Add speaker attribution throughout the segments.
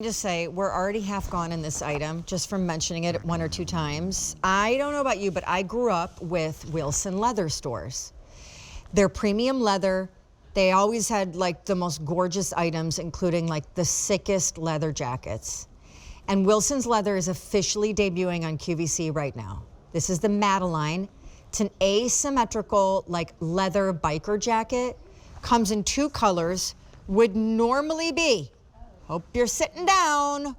Speaker 1: Just say we're already half gone in this item just from mentioning it one or two times. I don't know about you, but I grew up with Wilson leather stores. They're premium leather. They always had like the most gorgeous items, including like the sickest leather jackets. And Wilson's leather is officially debuting on QVC right now. This is the Madeline. It's an asymmetrical like leather biker jacket. Comes in two colors. Would normally be, hope you're sitting down,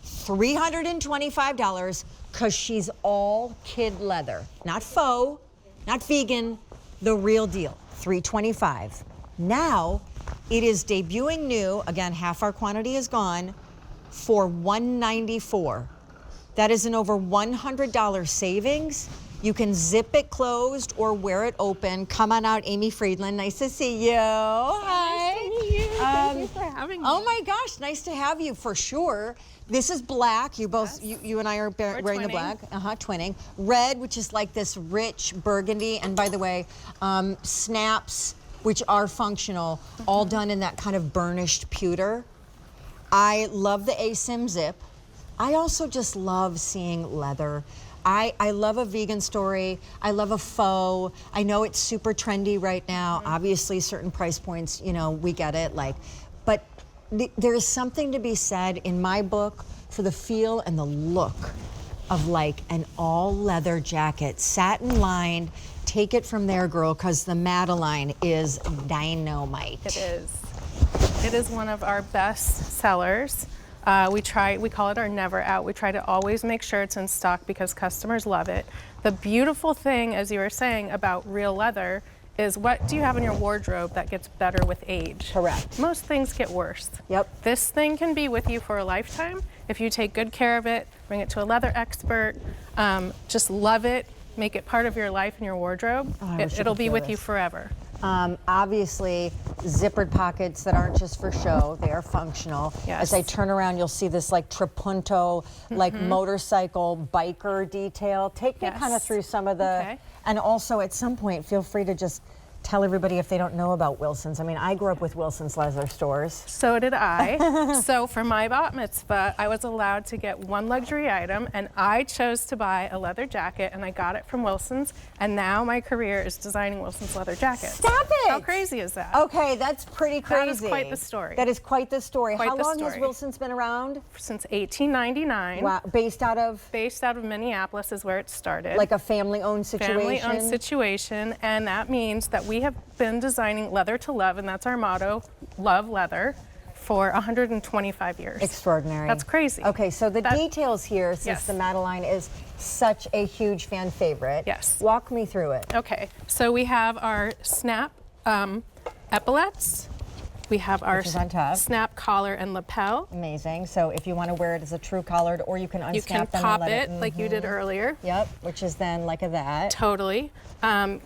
Speaker 1: $325 because she's all kid leather. Not faux, not vegan, the real deal, $325. Now, it is debuting new, again, half our quantity is gone, for $194. That is an over $100 savings. You can zip it closed or wear it open. Come on out, Amy Friedland. Nice to see you. Hi.
Speaker 2: Nice to meet you. Thank you for having me.
Speaker 1: Oh my gosh, nice to have you for sure. This is black. You both,
Speaker 2: Yes.
Speaker 1: you and I are wearing the black. Twinning. Red, which is like this rich burgundy. And by the way, snaps, which are functional, all done in that kind of burnished pewter. I love the Asim zip. I also just love seeing leather. I love a vegan story. I love a faux. I know it's super trendy right now. Obviously, certain price points, you know, we get it. Like, but there is something to be said in my book for the feel and the look of like an all leather jacket, satin lined. Take it from there, girl, because the Madeline is dynamite.
Speaker 2: It is. It is one of our best sellers. We call it our never out. We try to always make sure it's in stock because customers love it. The beautiful thing, as you were saying, about real leather is what do you have in your wardrobe that gets better with age?
Speaker 1: Correct.
Speaker 2: Most things get worse.
Speaker 1: Yep.
Speaker 2: This thing can be with you for a lifetime if you take good care of it, bring it to a leather expert, just love it, make it part of your life and your wardrobe.
Speaker 1: Oh,
Speaker 2: It'll be with you forever.
Speaker 1: Obviously, zippered pockets that aren't just for show, they are functional.
Speaker 2: Yes.
Speaker 1: As I turn around, you'll see this like trapunto, like motorcycle biker detail. Take me kind of through some of the, and also at some point, feel free to just tell everybody if they don't know about Wilson's. I mean, I grew up with Wilson's leather stores.
Speaker 2: So did I. So for my bat mitzvah, I was allowed to get one luxury item, and I chose to buy a leather jacket, and I got it from Wilson's, and now my career is designing Wilson's leather jackets.
Speaker 1: Stop it!
Speaker 2: How crazy is that?
Speaker 1: Okay, that's pretty crazy.
Speaker 2: That is quite the story.
Speaker 1: That is quite the story.
Speaker 2: Quite
Speaker 1: How
Speaker 2: the
Speaker 1: long
Speaker 2: story.
Speaker 1: has Wilson's been around?
Speaker 2: Since 1899.
Speaker 1: Wow, based out of?
Speaker 2: Based out of Minneapolis is where it started.
Speaker 1: Like a family-owned situation?
Speaker 2: Family-owned situation, and that means that we have been designing leather to love, and that's our motto, love leather, for 125 years.
Speaker 1: Extraordinary.
Speaker 2: That's crazy.
Speaker 1: Okay, so the details here, since
Speaker 2: Yes.
Speaker 1: the Madeline is such a huge fan favorite.
Speaker 2: Yes.
Speaker 1: Walk me through it.
Speaker 2: Okay, so we have our snap epaulets. We have our
Speaker 1: Which is on top.
Speaker 2: snap collar and lapel.
Speaker 1: Amazing. So if you want to wear it as a true collared, or you can unsnap
Speaker 2: You can
Speaker 1: them
Speaker 2: pop
Speaker 1: and let
Speaker 2: it like you did earlier.
Speaker 1: Yep, which is then like a that.
Speaker 2: Totally.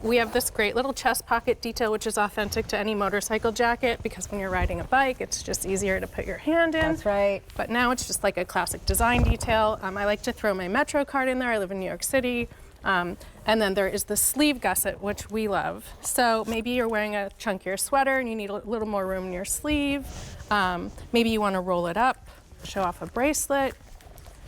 Speaker 2: We have this great little chest pocket detail, which is authentic to any motorcycle jacket because when you're riding a bike, it's just easier to put your hand in.
Speaker 1: That's right.
Speaker 2: But now it's just like a classic design detail. I like to throw my Metro card in there. I live in New York City. And then there is the sleeve gusset, which we love. So maybe you're wearing a chunkier sweater and you need a little more room in your sleeve. Maybe you want to roll it up, show off a bracelet.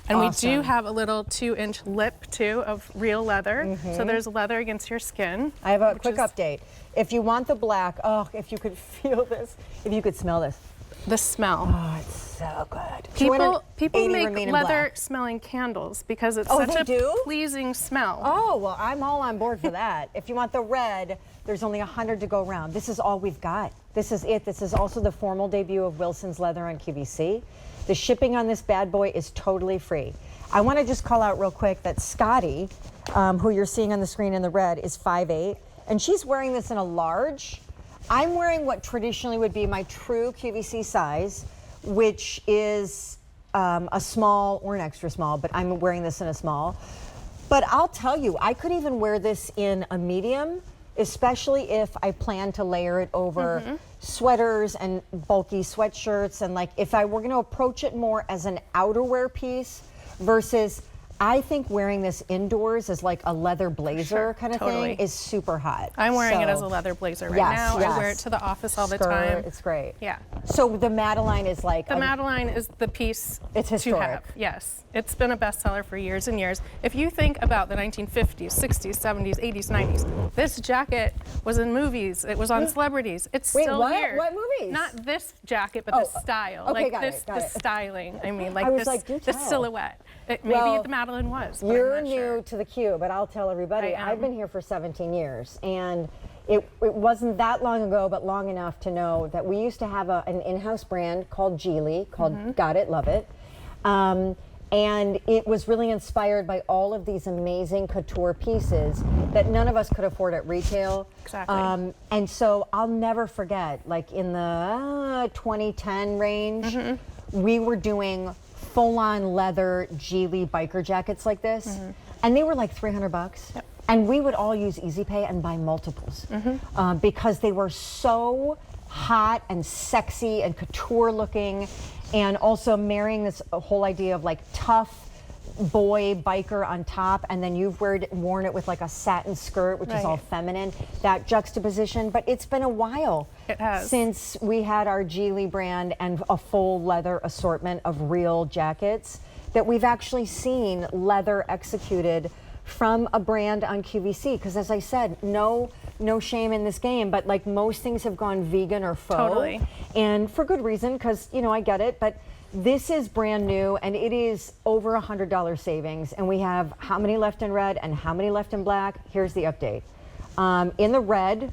Speaker 2: And
Speaker 1: Awesome.
Speaker 2: we do have a little 2-inch lip too of real leather. So there's leather against your skin.
Speaker 1: I have a quick update. If you want the black, oh, if you could feel this, if you could smell this.
Speaker 2: The smell.
Speaker 1: Oh, it's so good.
Speaker 2: People
Speaker 1: 280
Speaker 2: make
Speaker 1: remain in
Speaker 2: leather
Speaker 1: black.
Speaker 2: smelling candles because it's
Speaker 1: Oh,
Speaker 2: such
Speaker 1: they
Speaker 2: a
Speaker 1: do?
Speaker 2: pleasing smell.
Speaker 1: Oh, well, I'm all on board for that. If you want the red, there's only 100 to go around. This is all we've got. This is it. This is also the formal debut of Wilson's Leather on QVC. The shipping on this bad boy is totally free. I want to just call out real quick that Scotty, who you're seeing on the screen in the red, is 5'8", and she's wearing this in a large. I'm wearing what traditionally would be my true QVC size, which is a small or an extra small, but I'm wearing this in a small. But I'll tell you, I could even wear this in a medium, especially if I plan to layer it over sweaters and bulky sweatshirts. And like if I were going to approach it more as an outerwear piece versus I think wearing this indoors as like a leather blazer kind of
Speaker 2: totally.
Speaker 1: thing is super hot.
Speaker 2: I'm wearing it as a leather blazer right now. I wear it to the office all the time.
Speaker 1: It's great.
Speaker 2: Yeah.
Speaker 1: So the Madeline is like
Speaker 2: the Madeline is the piece
Speaker 1: it's
Speaker 2: to
Speaker 1: historic.
Speaker 2: have. Yes, it's been a bestseller for years and years. If you think about the 1950s, 60s, 70s, 80s, 90s, this jacket was in movies. It was on Celebrities. It's
Speaker 1: Wait,
Speaker 2: still
Speaker 1: what?
Speaker 2: here.
Speaker 1: What movies?
Speaker 2: Not this jacket, but the style.
Speaker 1: Okay,
Speaker 2: like
Speaker 1: got
Speaker 2: this,
Speaker 1: it, got
Speaker 2: the
Speaker 1: it.
Speaker 2: styling. I mean, like
Speaker 1: I was
Speaker 2: this,
Speaker 1: like, do
Speaker 2: the
Speaker 1: tell.
Speaker 2: silhouette. Maybe
Speaker 1: Well,
Speaker 2: the Madeline was. But
Speaker 1: You're
Speaker 2: I'm not
Speaker 1: new
Speaker 2: sure.
Speaker 1: to the Q, but I'll tell everybody.
Speaker 2: I am.
Speaker 1: I've been here for 17 years, and it wasn't that long ago, but long enough to know that we used to have an in-house brand called Geely, called Got It, Love It. And it was really inspired by all of these amazing couture pieces that none of us could afford at retail.
Speaker 2: Exactly.
Speaker 1: And so I'll never forget, like in the 2010 range, we were doing full-on leather Geely biker jackets like this, and they were like $300.
Speaker 2: Yep.
Speaker 1: And we would all use Easy Pay and buy multiples because they were so hot and sexy and couture looking, and also marrying this whole idea of like tough boy biker on top, and then you've worn it with like a satin skirt, which is all feminine, that juxtaposition. But it's been a while since we had our Geely brand and a full leather assortment of real jackets that we've actually seen leather executed from a brand on QVC. Because as I said, no shame in this game, but like most things have gone vegan or faux.
Speaker 2: Totally.
Speaker 1: And for good reason, because I get it, but this is brand new and it is over $100 savings. And we have how many left in red and how many left in black? Here's the update. In the red,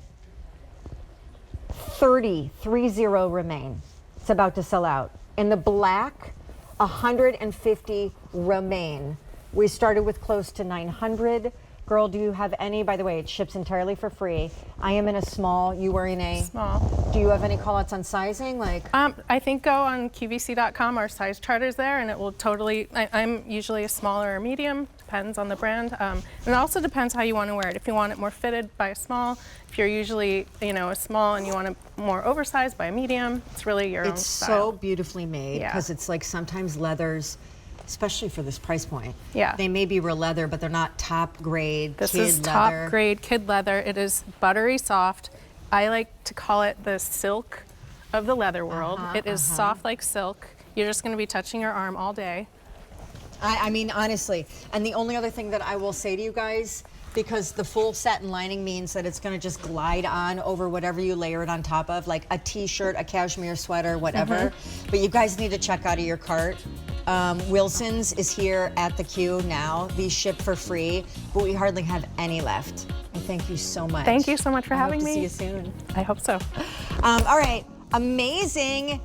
Speaker 1: 30 remain. It's about to sell out. In the black, 150 remain. We started with close to 900. Girl, do you have any? By the way, it ships entirely for free. I am in a small. You are in a
Speaker 2: small.
Speaker 1: Do you have any call-outs on sizing?
Speaker 2: I think go on QVC.com. Our size chart is there, and it will totally. I'm usually a small or a medium. Depends on the brand, and it also depends how you want to wear it. If you want it more fitted, buy a small. If you're usually a small and you want it more oversized, buy a medium. It's really your own style.
Speaker 1: So beautifully made because it's like sometimes leathers, especially for this price point.
Speaker 2: Yeah.
Speaker 1: They may be real leather, but they're not top grade
Speaker 2: This
Speaker 1: kid
Speaker 2: is
Speaker 1: leather.
Speaker 2: top grade kid leather. It is buttery soft. I like to call it the silk of the leather world. It is soft like silk. You're just going to be touching your arm all day.
Speaker 1: I mean, honestly. And the only other thing that I will say to you guys, because the full satin lining means that it's going to just glide on over whatever you layer it on top of, like a t-shirt, a cashmere sweater, whatever. But you guys need to check out of your cart. Wilson's is here at the Q now. These ship for free, but we hardly have any left. And thank you so much.
Speaker 2: Thank you so much for having me.
Speaker 1: I hope to see you soon.
Speaker 2: I hope so.
Speaker 1: All right, amazing.